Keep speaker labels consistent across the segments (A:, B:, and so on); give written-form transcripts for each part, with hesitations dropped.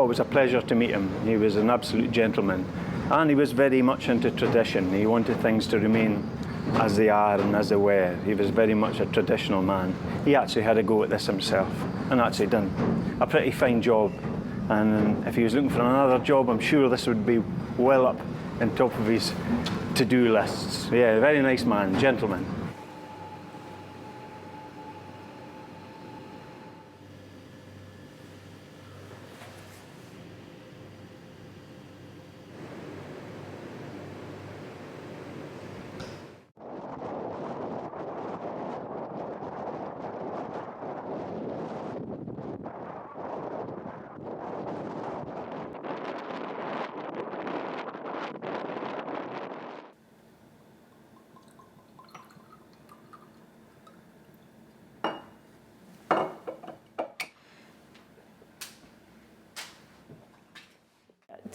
A: it was a pleasure to meet him. He was an absolute gentleman, and he was very much into tradition. He wanted things to remain as they are and as they were. He was very much a traditional man. He actually had a go at this himself and actually done a pretty fine job. And if he was looking for another job, I'm sure this would be well up on top of his to-do lists. Yeah, very nice man, gentleman.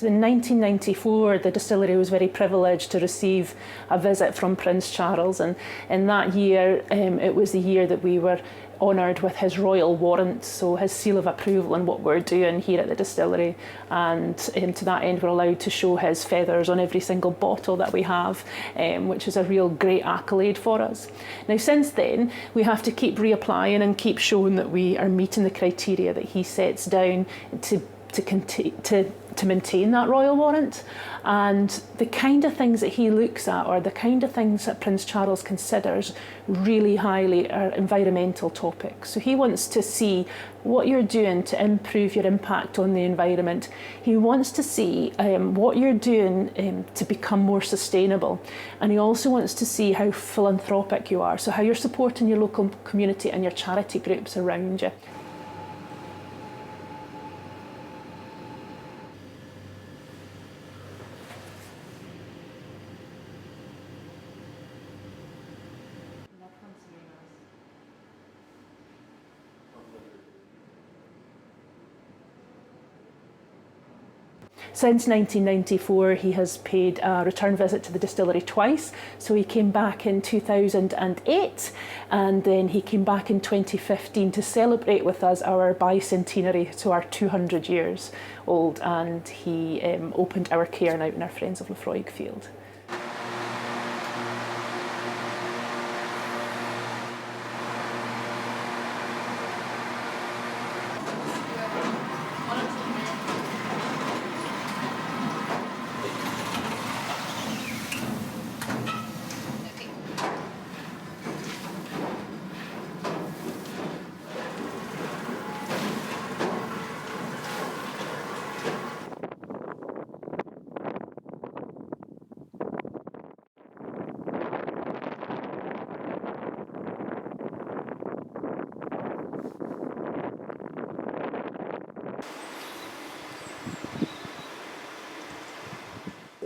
B: In 1994, the distillery was very privileged to receive a visit from Prince Charles, and in that year, it was the year that we were honoured with his Royal Warrant, so his seal of approval on what we're doing here at the distillery. And to that end, we're allowed to show his feathers on every single bottle that we have, which is a real great accolade for us. Now, since then, we have to keep reapplying and keep showing that we are meeting the criteria that he sets down to maintain that Royal Warrant. And the kind of things that he looks at, or the kind of things that Prince Charles considers really highly, are environmental topics. So he wants to see what you're doing to improve your impact on the environment. He wants to see what you're doing to become more sustainable. And he also wants to see how philanthropic you are, so how you're supporting your local community and your charity groups around you. Since 1994, he has paid a return visit to the distillery twice. So he came back in 2008, and then he came back in 2015 to celebrate with us our bicentenary, so our 200 years old, and he opened our cairn out in our Friends of Laphroaig field.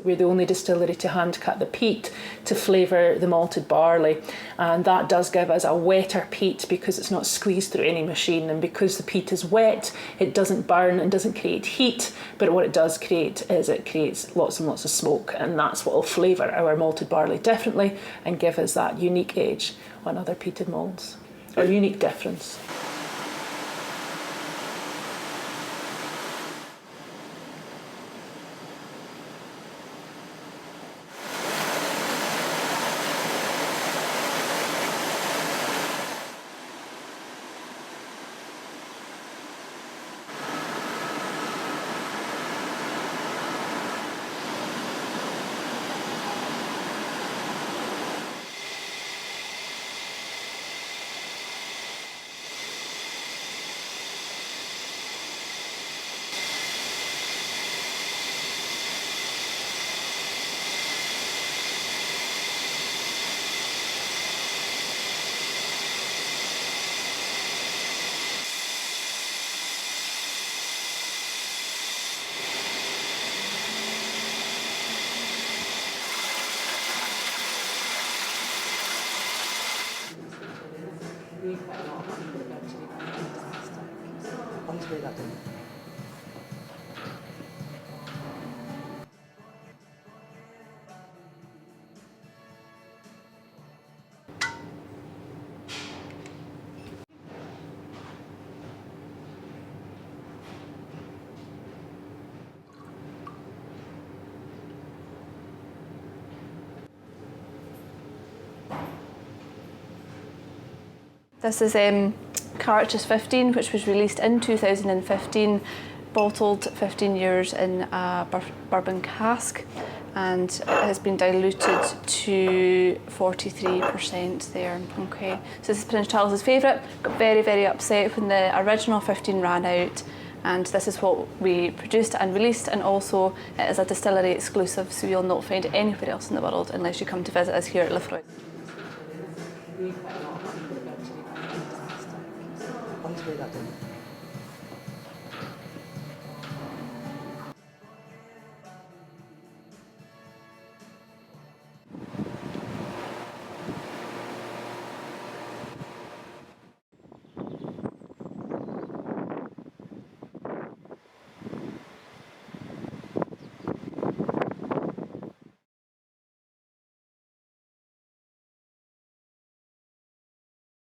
B: We're the only distillery to hand cut the peat to flavour the malted barley, and that does give us a wetter peat because it's not squeezed through any machine, and because the peat is wet, it doesn't burn and doesn't create heat, but what it does create is it creates lots and lots of smoke, and that's what will flavour our malted barley differently and give us that unique edge on other peated malts, or unique difference.
C: This is Carriages 15, which was released in 2015, bottled 15 years in a bourbon cask, and it has been diluted to 43% there. Okay, so this is Prince Charles's favourite. Got very, very upset when the original 15 ran out, and this is what we produced and released, and also it is a distillery exclusive, so you'll not find it anywhere else in the world unless you come to visit us here at Laphroaig.